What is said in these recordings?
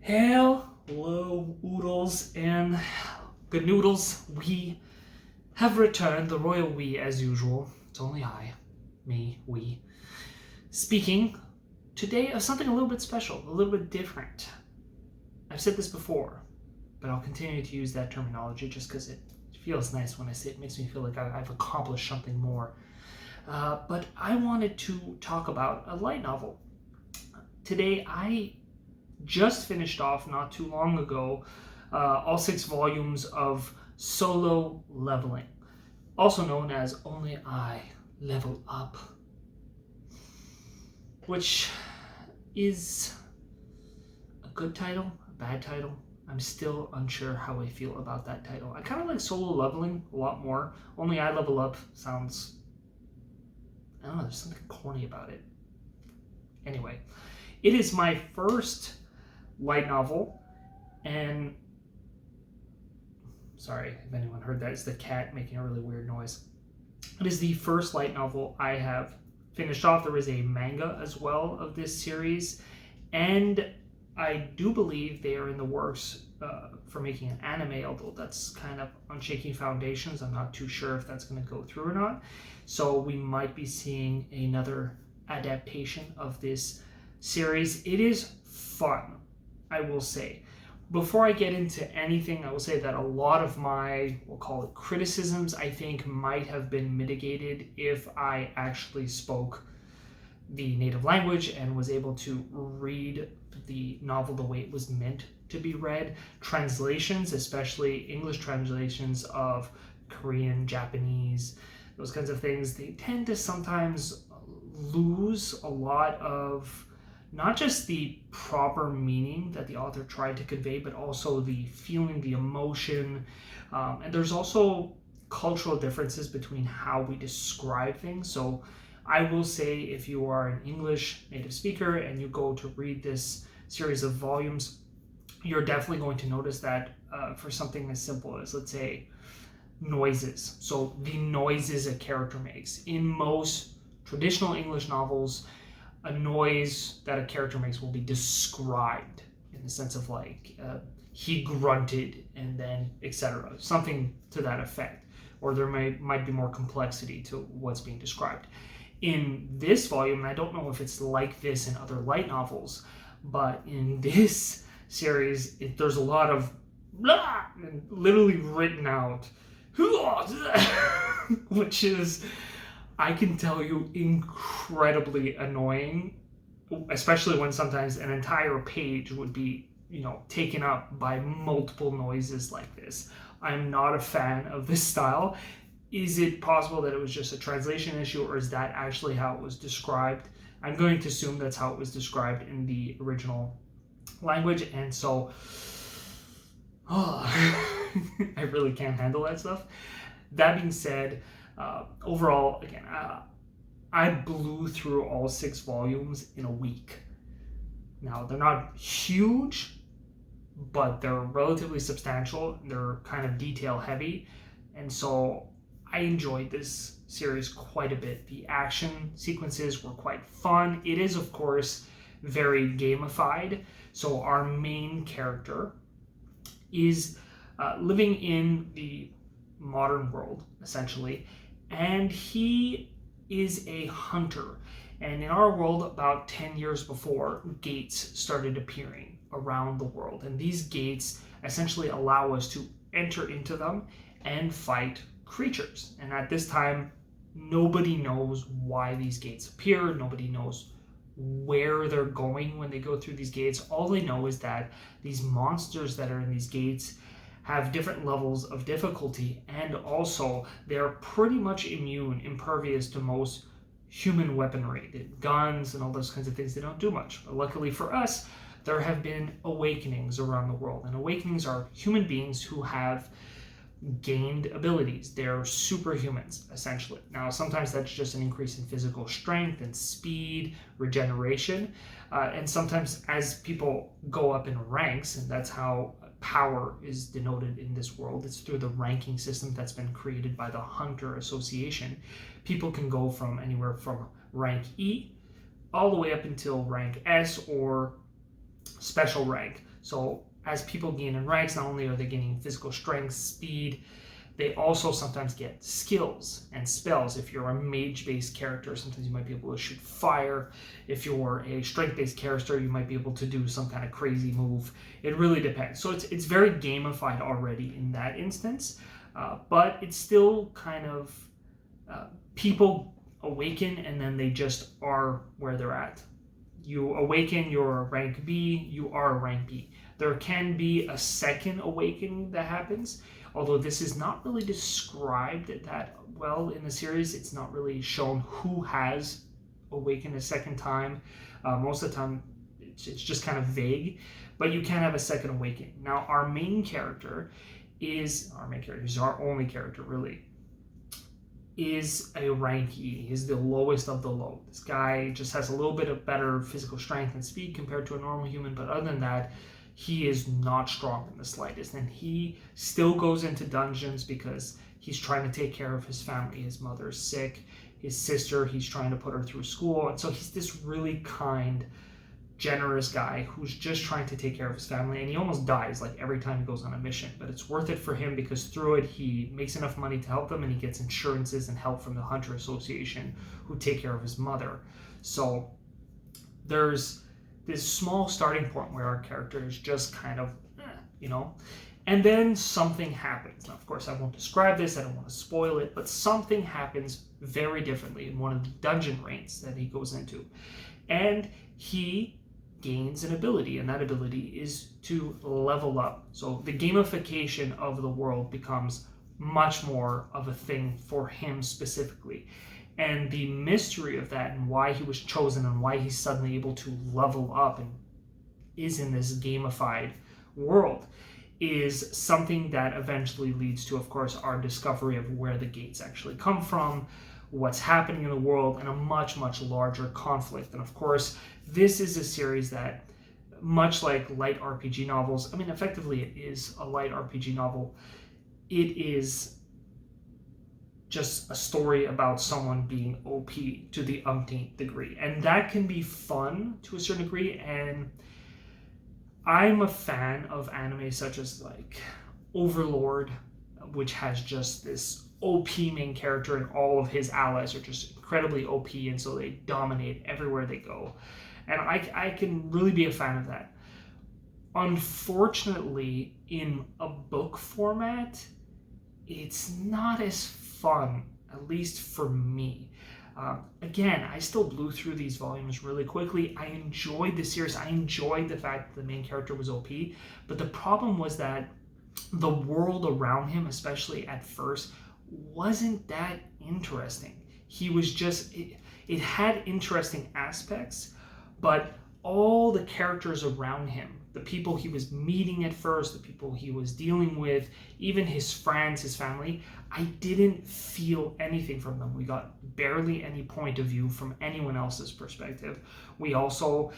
Hello, oodles and good noodles. We have returned, the royal we as usual. It's only I, me, we. Speaking today of something a little bit special, a little bit different. I've said this before, but I'll continue to use that terminology just because it feels nice when I say it. It makes me feel like I've accomplished something more. But I wanted to talk about a light novel. Today, I just finished off not too long ago all 6 volumes of Solo Leveling, also known as Only I Level Up, which is a good title, a bad title. I'm still unsure how I feel about that title. I kind of like Solo Leveling a lot more. Only I Level Up sounds, I don't know, there's something corny about it. Anyway, it is my first light novel, and sorry if anyone heard that, it's the cat making a really weird noise. It is the first light novel I have finished off. There is a manga as well of this series, and I do believe they are in the works for making an anime, although that's kind of on shaky foundations. I'm not too sure if that's going to go through or not, so we might be seeing another adaptation of this series. It is fun, I will say. Before I get into anything, I will say that a lot of my, we'll call it criticisms, I think might have been mitigated if I actually spoke the native language and was able to read the novel the way it was meant to be read. Translations, especially English translations of Korean, Japanese, those kinds of things, they tend to sometimes lose a lot of not just the proper meaning that the author tried to convey, but also the feeling, the emotion. And there's also cultural differences between how we describe things. So I will say, if you are an English native speaker and you go to read this series of volumes, you're definitely going to notice that for something as simple as, let's say, noises. So the noises a character makes. In most traditional English novels, a noise that a character makes will be described in the sense of like he grunted and then etc., something to that effect, or there might be more complexity to what's being described. In this volume, and I don't know if it's like this in other light novels, but in this series there's a lot of blah and literally written out which is, I can tell you, incredibly annoying, especially when sometimes an entire page would be, taken up by multiple noises like this. I'm not a fan of this style. Is it possible that it was just a translation issue, or is that actually how it was described? I'm going to assume that's how it was described in the original language, and so I really can't handle that stuff. That being said, overall, again, I blew through all 6 volumes in a week. Now, they're not huge, but they're relatively substantial. They're kind of detail heavy, and so I enjoyed this series quite a bit. The action sequences were quite fun. It is, of course, very gamified. So our main character is living in the modern world, essentially, and he is a hunter. And in our world, about 10 years before, gates started appearing around the world, and these gates essentially allow us to enter into them and fight creatures. And at this time, nobody knows why these gates appear. Nobody knows where they're going when they go through these gates. All they know is that these monsters that are in these gates have different levels of difficulty, and also they're pretty much impervious to most human weaponry. The guns and all those kinds of things, they don't do much. But luckily for us, there have been awakenings around the world, and awakenings are human beings who have gained abilities. They're superhumans, essentially. Now, sometimes that's just an increase in physical strength and speed, regeneration, and sometimes as people go up in ranks, and that's how power is denoted in this world, it's through the ranking system that's been created by the Hunter Association. People can go from anywhere from rank E all the way up until rank S, or special rank. So as people gain in ranks, not only are they gaining physical strength, speed, they also sometimes get skills and spells. If you're a mage-based character, sometimes you might be able to shoot fire. If you're a strength-based character, you might be able to do some kind of crazy move. It really depends. So it's very gamified already in that instance, but it's still kind of people awaken and then they just are where they're at. You awaken, you're a rank B, you are a rank B. There can be a second awakening that happens, although this is not really described that well in the series. It's not really shown who has awakened a second time. Most of the time, it's just kind of vague, but you can have a second awakening. Now, our main character is our only character really, is a rank E. He's the lowest of the low. This guy just has a little bit of better physical strength and speed compared to a normal human, but other than that, he is not strong in the slightest, and he still goes into dungeons because he's trying to take care of his family. His mother is sick, his sister, he's trying to put her through school, and so he's this really kind, generous guy who's just trying to take care of his family, and he almost dies like every time he goes on a mission, but it's worth it for him because through it he makes enough money to help them, and he gets insurances and help from the Hunter Association who take care of his mother. So there's this small starting point where our character is just kind of, and then something happens. Now, of course, I won't describe this, I don't want to spoil it, but something happens very differently in one of the dungeon raids that he goes into. And he gains an ability, and that ability is to level up. So the gamification of the world becomes much more of a thing for him specifically. And the mystery of that and why he was chosen and why he's suddenly able to level up and is in this gamified world is something that eventually leads to, of course, our discovery of where the gates actually come from, what's happening in the world, and a much, much larger conflict. And of course, this is a series that, much like light RPG novels, effectively it is a light RPG novel. It is just a story about someone being OP to the umpteenth degree. And that can be fun to a certain degree, and I'm a fan of anime such as like Overlord, which has just this OP main character and all of his allies are just incredibly OP, and so they dominate everywhere they go. And I can really be a fan of that. Unfortunately, in a book format, it's not as fun, at least for me. Again, I still blew through these volumes really quickly. I enjoyed the series. I enjoyed the fact that the main character was OP, but the problem was that the world around him, especially at first, wasn't that interesting. He was just, it had interesting aspects, but all the characters around him, the people he was meeting at first, the people he was dealing with, even his friends, his family, I didn't feel anything from them. We got barely any point of view from anyone else's perspective. We also,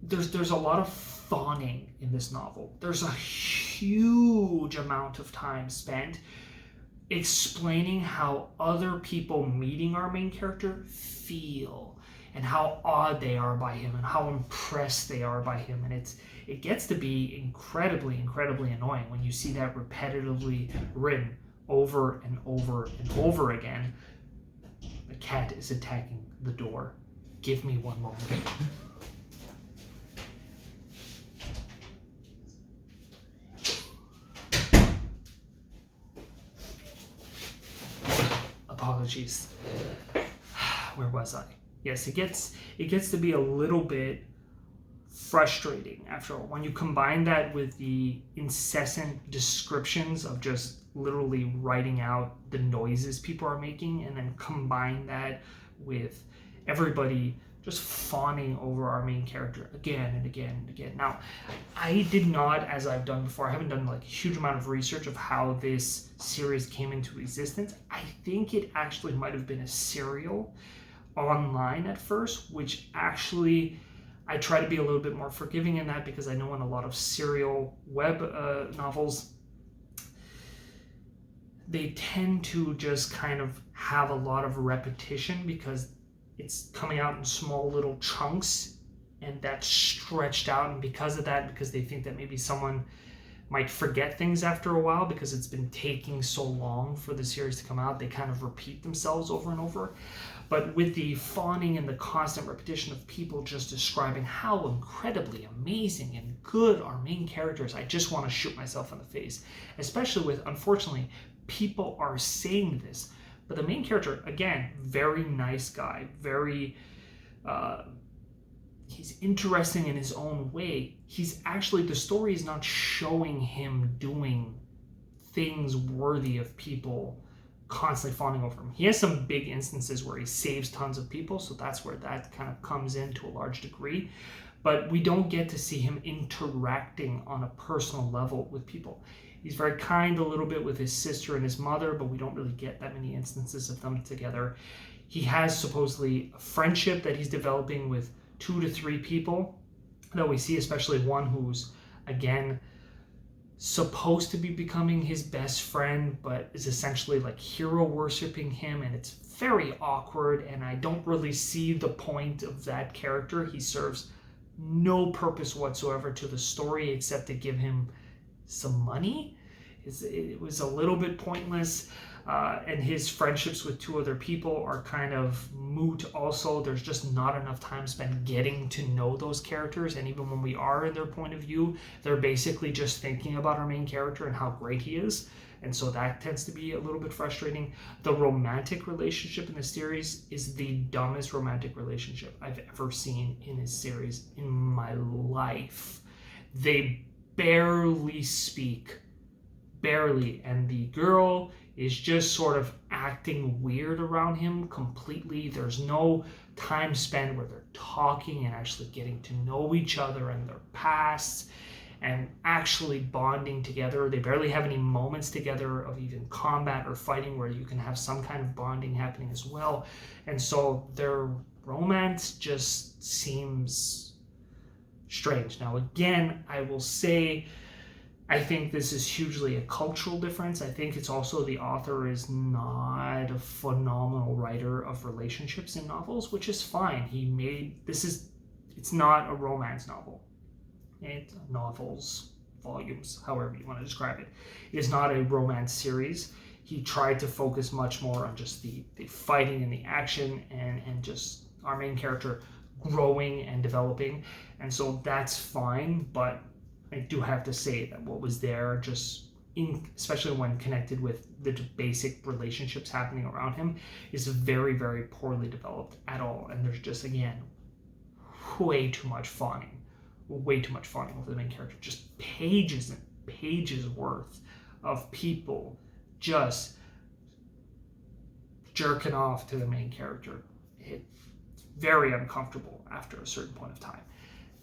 there's a lot of fawning in this novel. There's a huge amount of time spent explaining how other people meeting our main character feel and how awed they are by him and how impressed they are by him. And it gets to be incredibly, incredibly annoying when you see that repetitively written over and over and over again. The cat is attacking the door. Give me one moment. Apologies. Where was I? Yes, it gets to be a little bit frustrating after all. When you combine that with the incessant descriptions of just literally writing out the noises people are making, and then combine that with everybody just fawning over our main character again and again and again. Now, I did not, as I've done before, I haven't done like a huge amount of research of how this series came into existence. I think it actually might have been a serial online at first, which actually I try to be a little bit more forgiving in that, because I know in a lot of serial web novels, they tend to just kind of have a lot of repetition because it's coming out in small little chunks and that's stretched out, and because of that, because they think that maybe someone might forget things after a while because it's been taking so long for the series to come out, they kind of repeat themselves over and over. But with the fawning and the constant repetition of people just describing how incredibly amazing and good our main character is, I just want to shoot myself in the face. Especially with, unfortunately, people are saying this. But the main character, again, very nice guy, very... he's interesting in his own way. He's actually, the story is not showing him doing things worthy of people constantly fawning over him. He has some big instances where he saves tons of people, so that's where that kind of comes in to a large degree. But we don't get to see him interacting on a personal level with people. He's very kind a little bit with his sister and his mother, but we don't really get that many instances of them together. He has supposedly a friendship that he's developing with 2 to 3 people that we see, especially one who's, again, supposed to be becoming his best friend, but is essentially like hero worshiping him, and it's very awkward, and I don't really see the point of that character. He serves no purpose whatsoever to the story except to give him some money. It was a little bit pointless. And his friendships with 2 other people are kind of moot also. There's just not enough time spent getting to know those characters, and even when we are in their point of view, they're basically just thinking about our main character and how great he is, and so that tends to be a little bit frustrating. The romantic relationship in the series is the dumbest romantic relationship I've ever seen in a series in my life. They barely speak. Barely. And the girl is just sort of acting weird around him completely. There's no time spent where they're talking and actually getting to know each other and their pasts and actually bonding together. They barely have any moments together of even combat or fighting where you can have some kind of bonding happening as well. And so their romance just seems strange. Now, again, I will say, I think this is hugely a cultural difference. I think it's also the author is not a phenomenal writer of relationships in novels, which is fine. It's not a romance novel. It's novels, volumes, however you want to describe it. It is not a romance series. He tried to focus much more on just the fighting and the action and just our main character growing and developing. And so that's fine, but I do have to say that what was there, especially when connected with the basic relationships happening around him, is very, very poorly developed at all. And there's just, again, way too much fawning over the main character. Just pages and pages worth of people just jerking off to the main character. It's very uncomfortable after a certain point of time.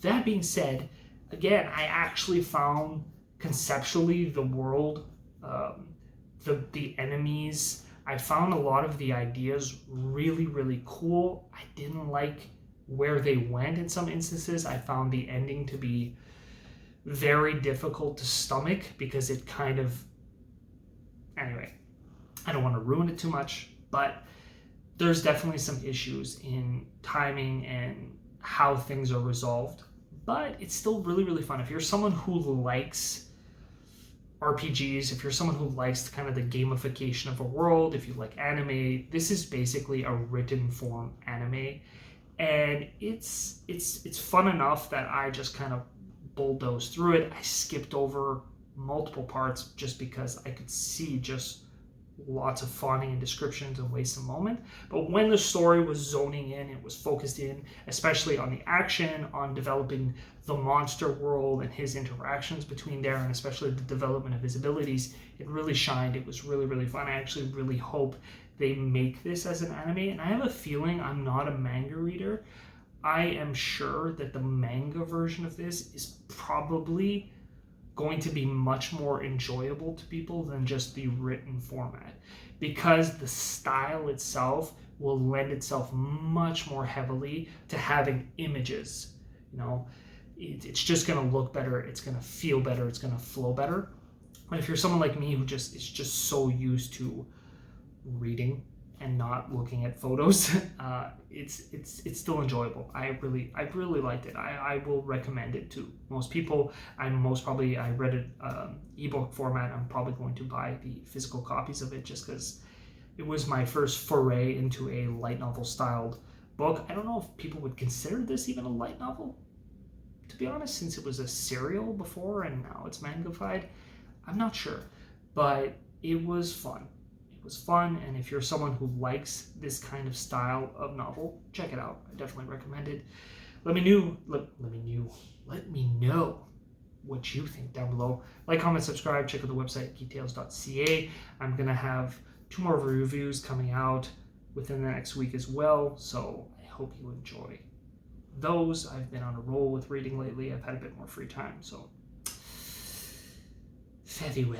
That being said, again, I actually found conceptually the world, the enemies, I found a lot of the ideas really, really cool. I didn't like where they went in some instances. I found the ending to be very difficult to stomach because it kind of... Anyway, I don't want to ruin it too much, but there's definitely some issues in timing and how things are resolved. But it's still really, really fun. If you're someone who likes RPGs, if you're someone who likes kind of the gamification of a world, if you like anime, this is basically a written form anime. And it's fun enough that I just kind of bulldozed through it. I skipped over multiple parts just because I could see just lots of fawning and descriptions and waste of moment. But when the story was zoning in, it was focused in, especially on the action, on developing the monster world and his interactions between there, and especially the development of his abilities, it really shined. It was really, really fun. I actually really hope they make this as an anime, and I have a feeling, I'm not a manga reader, I am sure that the manga version of this is probably going to be much more enjoyable to people than just the written format, because the style itself will lend itself much more heavily to having images. It's just going to look better, it's going to feel better, it's going to flow better. But if you're someone like me who is just so used to reading and not looking at photos, it's still enjoyable. I really liked it. I will recommend it to most people. I read it ebook format. I'm probably going to buy the physical copies of it just because it was my first foray into a light novel styled book. I don't know if people would consider this even a light novel, to be honest, since it was a serial before and now it's mangafied. I'm not sure, but it was fun. It was fun, and if you're someone who likes this kind of style of novel, check it out. I definitely recommend it. Let me know what you think down below. Like, comment, subscribe, check out the website geektales.ca. I'm gonna have 2 more reviews coming out within the next week as well, so I hope you enjoy those. I've been on a roll with reading lately. I've had a bit more free time, so fare thee well.